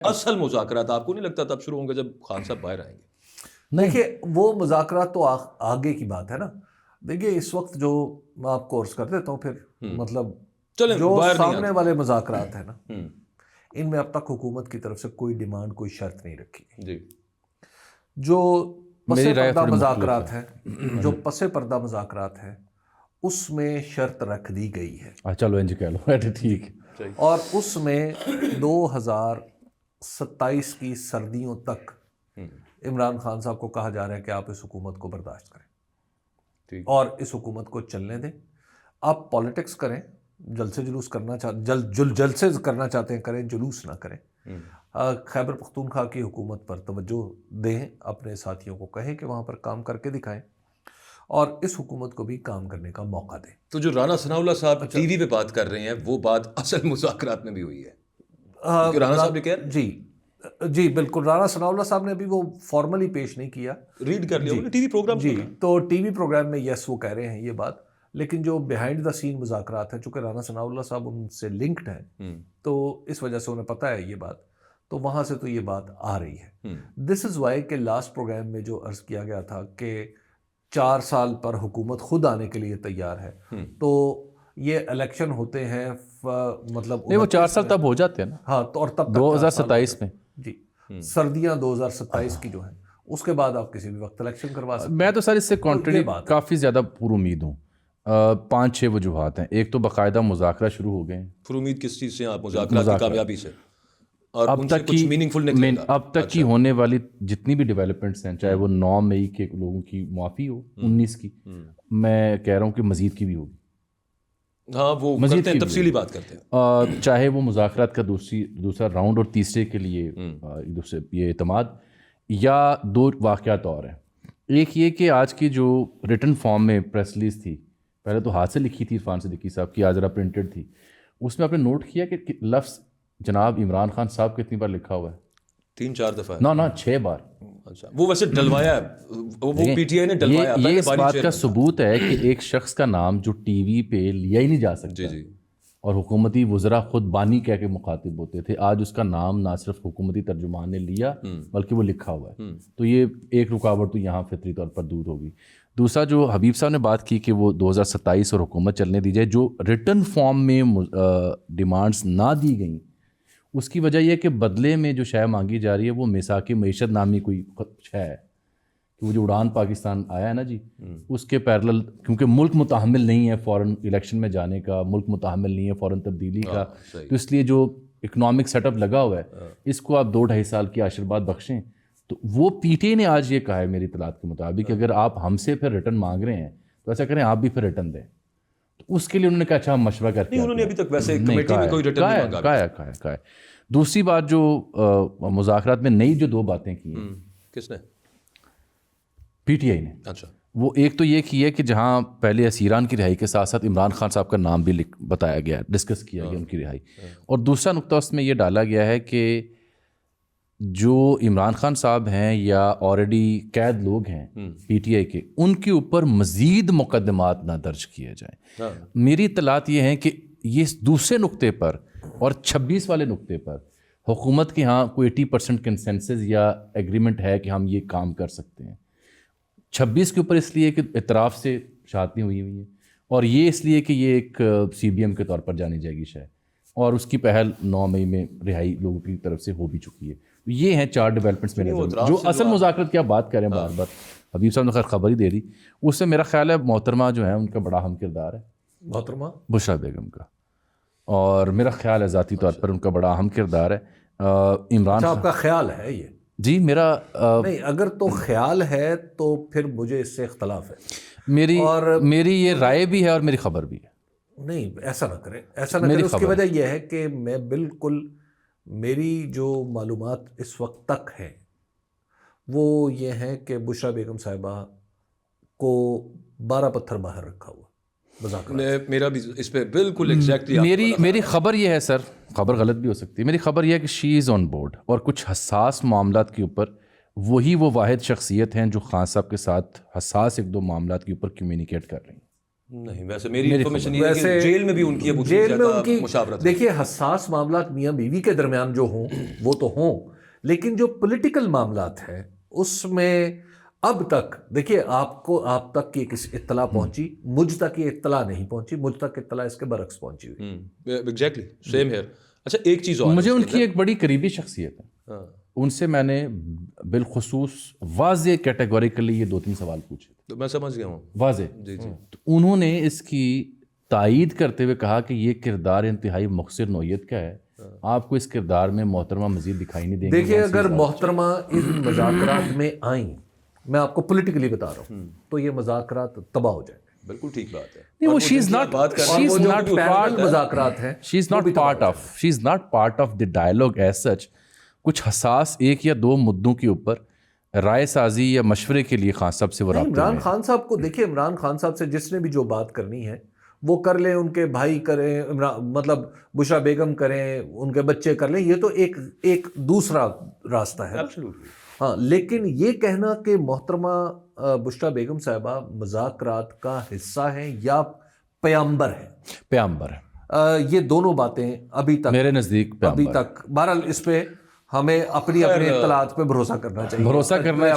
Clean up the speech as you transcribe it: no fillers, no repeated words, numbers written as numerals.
اصل مذاکرات آپ کو نہیں لگتا تب شروع ہوں گے جب خان صاحب باہر آئیں گے؟ دیکھیے وہ مذاکرات تو آگے کی بات ہے نا. دیکھیے اس وقت جو میں آپ کو عرض کر دیتا ہوں پھر مطلب جو سامنے والے مذاکرات ہیں نا ان میں اب تک حکومت کی طرف سے کوئی ڈیمانڈ کوئی شرط نہیں رکھی گئی. جو پس پردہ مذاکرات ہیں اس میں شرط رکھ دی گئی ہے. چلو انج کہہ لو ٹھیک. اور اس میں 2027 کی سردیوں تک عمران خان صاحب کو کہا جا رہا ہے کہ آپ اس حکومت کو برداشت کریں اور اس حکومت کو چلنے دیں. آپ پالیٹکس کریں, جلسے جلوس کرنا جلسے کرنا چاہتے ہیں کریں, جلوس نہ کریں. خیبر پختونخوا کی حکومت پر توجہ دیں, اپنے ساتھیوں کو کہیں کہ وہاں پر کام کر کے دکھائیں اور اس حکومت کو بھی کام کرنے کا موقع دیں. تو جو رانا ثناءاللہ صاحب ٹی وی پہ بات کر رہے ہیں وہ بات اصل مذاکرات میں بھی ہوئی ہے؟ رانا صاحب نے کہا جی بالکل, رانا ثناءاللہ صاحب نے ابھی وہ فارملی پیش نہیں کیا, ریڈ کر لیا ٹی وی پروگرام. جی تو ٹی وی پروگرام میں یس وہ کہہ رہے ہیں یہ بات, لیکن جو بیہائنڈ دا سین مذاکرات ہیں چونکہ رانا ثناءاللہ صاحب ان سے لنکڈ ہیں تو اس وجہ سے انہیں پتہ ہے یہ بات, تو وہاں سے تو یہ بات آ رہی ہے. دس از وائی کہ لاسٹ پروگرام میں جو عرض کیا گیا تھا کہ 4 سال پر حکومت خود آنے کے لیے تیار ہے, تو یہ الیکشن ہوتے ہیں مطلب نہیں وہ 4 سال تب ہو جاتے ہیں نا. ہاں تو اور تب 2027 میں جی سردیاں 2027 کی جو ہیں اس کے بعد آپ کسی بھی وقت الیکشن کروا سکتے ہیں. میں تو سر اس سے کانٹریری کافی زیادہ پر امید ہوں. 5-6 وجوہات ہیں. ایک تو باقاعدہ مذاکرہ شروع ہو گئے ہیں. پر امید کس چیز سے آپ؟ مذاکرات کی کامیابی سے. اور اب تک کی ہونے والی جتنی بھی ڈیولپمنٹس ہیں, چاہے وہ 9 مئی کے لوگوں کی معافی ہو, 19 کی, میں کہہ رہا ہوں کہ مزید کی بھی ہوگی. ہاں وہ مزید تفصیلی بات کرتے ہیں. چاہے وہ مذاکرات کا دوسرا راؤنڈ اور تیسرے کے لیے یہ اعتماد, یا 2 واقعات اور ہیں. ایک یہ کہ آج کی جو ریٹن فارم میں پریس ریلیز تھی, پہلے تو ہاتھ سے لکھی تھی عرفان صدیقی صاحب کی, آج ذرا پرنٹڈ تھی, اس میں آپ نے نوٹ کیا کہ لفظ جناب عمران خان صاحب کتنی بار لکھا ہوا ہے؟ 3-4 دفعہ. نہ 6 بار. اچھا وہ ویسے ڈلوایا ہے, وہ پی ٹی آئی نے ڈلوایا. یہ اس بات کا ثبوت ہے کہ ایک شخص کا نام جو ٹی وی پہ لیا ہی نہیں جا سکتا اور حکومتی وزراء خود بانی کہہ کے مخاطب ہوتے تھے, آج اس کا نام نہ صرف حکومتی ترجمان نے لیا بلکہ وہ لکھا ہوا ہے. تو یہ ایک رکاوٹ تو یہاں فطری طور پر دور ہوگی. دوسرا جو حبیب صاحب نے بات کی کہ وہ 2027 اور حکومت چلنے دی جائے, جو ریٹن فارم میں ڈیمانڈس نہ دی گئیں اس کی وجہ یہ کہ بدلے میں جو شے مانگی جا رہی ہے وہ میثاق معیشت نامی کوئی شے ہے, کہ وہ جو اڑان پاکستان آیا ہے نا جی, اس کے پیرلل کیونکہ ملک متحمل نہیں ہے فوراً الیکشن میں جانے کا, ملک متحمل نہیں ہے فوراً تبدیلی کا, تو اس لیے جو اکنامک سیٹ اپ لگا ہوا ہے اس کو آپ 2-2.5 سال کی آشرواد بخشیں. تو وہ پی ٹی آئی نے آج یہ کہا ہے میری اطلاعات کے مطابق کہ اگر آپ ہم سے پھر ریٹرن مانگ رہے ہیں تو ایسا کریں آپ بھی پھر ریٹرن دیں. تو اس کے لیے انہوں نے کہا اچھا ہم مشورہ کرتے ہیں. انہوں نے ابھی تک ویسے کمیٹی میں کوئی ریٹرن نہیں مانگا. کہا ہے. دوسری بات جو مذاکرات میں نئی جو 2 باتیں کی ہیں, کس نے؟ پی ٹی آئی نے. اچھا وہ ایک تو یہ کی ہے کہ جہاں پہلے اسیران کی رہائی کے ساتھ ساتھ عمران خان صاحب کا نام بھی بتایا گیا, ڈسکس کیا گیا ان کی رہائی. اور دوسرا نقطہ اس میں یہ ڈالا گیا ہے کہ جو عمران خان صاحب ہیں یا آلریڈی قید لوگ ہیں پی ٹی آئی کے, ان کے اوپر مزید مقدمات نہ درج کیے جائیں. میری اطلاعات یہ ہیں کہ یہ دوسرے نقطے پر اور 26 والے نقطے پر حکومت کے ہاں کوئی 80% کنسنسس یا ایگریمنٹ ہے کہ ہم یہ کام کر سکتے ہیں. 26 کے اوپر اس لیے کہ اعتراف سے شہادتیں ہوئی ہیں, اور یہ اس لیے کہ یہ ایک سی بی ایم کے طور پر جانی جائے گی شے, اور اس کی پہل 9 مئی میں رہائی لوگوں کی طرف سے ہو بھی چکی ہے. یہ ہیں 4 ڈیولپمنٹس میں جو اصل مذاکرات کی آپ بات کریں بار بار. حبیب صاحب نے خیر خبر ہی دے دی, اس سے میرا خیال ہے محترمہ جو ہیں ان کا بڑا اہم کردار ہے, محترمہ بشریٰ بیگم کا, اور میرا خیال ہے ذاتی طور پر ان کا بڑا اہم کردار ہے. عمران آپ کا خیال ہے یہ؟ جی میرا نہیں, اگر تو خیال ہے تو پھر مجھے اس سے اختلاف ہے. میری یہ رائے بھی ہے اور میری خبر بھی ہے. نہیں ایسا نہ کریں, ایسا نہ کریں. اس کی وجہ یہ ہے کہ میں بالکل, میری جو معلومات اس وقت تک ہیں وہ یہ ہیں کہ بشریٰ بیگم صاحبہ کو 12 پتھر باہر رکھا ہوا. میرا بھی اس پہ بالکل ایگزیکٹلی میری خبر یہ ہے سر, خبر غلط بھی ہو سکتی ہے, میری خبر یہ ہے کہ شی از آن بورڈ, اور کچھ حساس معاملات کے اوپر وہ واحد شخصیت ہیں جو خان صاحب کے ساتھ حساس 1-2 معاملات کے اوپر کمیونیکیٹ کر رہی ہیں. نہیں ویسے میری انفارمیشن یہ ہے کہ جیل میں بھی ان کی جیل میں ان کی مشاورت. دیکھیے حساس معاملات میاں بیوی کے درمیان جو ہوں وہ تو ہوں، لیکن جو پولیٹیکل معاملات ہیں اس میں اب تک دیکھیے آپ تک کی کسی اطلاع پہنچی، مجھ تک یہ اطلاع نہیں پہنچی، مجھ تک اطلاع اس کے برعکس پہنچی ہوئی. Exactly same here. اچھا ایک چیز اور، مجھے ان کی ایک بڑی قریبی شخصیت ہے، ان سے میں نے بالخصوص واضح کیٹیگوریکلی یہ 2-3 سوال پوچھے تو میں سمجھ گیا ہوں واضح. جی جی. تو انہوں نے اس کی تائید کرتے ہوئے کہا کہ یہ کردار انتہائی مختصر نوعیت کا ہے، آپ کو اس کردار میں محترمہ مزید دکھائی نہیں دیں گے. دیکھیے اگر محترمہ ان مذاکرات میں آئیں، میں آپ کو پولیٹیکلی بتا رہا ہوں، تو یہ مذاکرات تباہ ہو جائیں گے. بالکل ٹھیک بات ہے. نہیں وہ شی از ناٹ مذاکرات ہیں، she is not part of the dialogue as such. کچھ حساس 1 یا 2 مدوں کے اوپر رائے سازی یا مشورے کے لیے خان صاحب سے وہ رابطے میں. عمران خان صاحب کو دیکھیے، عمران خان صاحب سے جس نے بھی جو بات کرنی ہے وہ کر لیں، ان کے بھائی کریں، مطلب بشرا بیگم کریں، ان کے بچے کر لیں، یہ تو ایک دوسرا راستہ ہے. ہاں لیکن یہ کہنا کہ محترمہ بشرا بیگم صاحبہ مذاکرات کا حصہ ہیں یا پیامبر ہیں، پیامبر ہے، یہ دونوں باتیں ابھی تک میرے نزدیک ابھی تک بہرحال اس پہ ہمیں اپنی اطلاعات پہ بھروسہ کرنا چاہیے، بھروسہ کرنا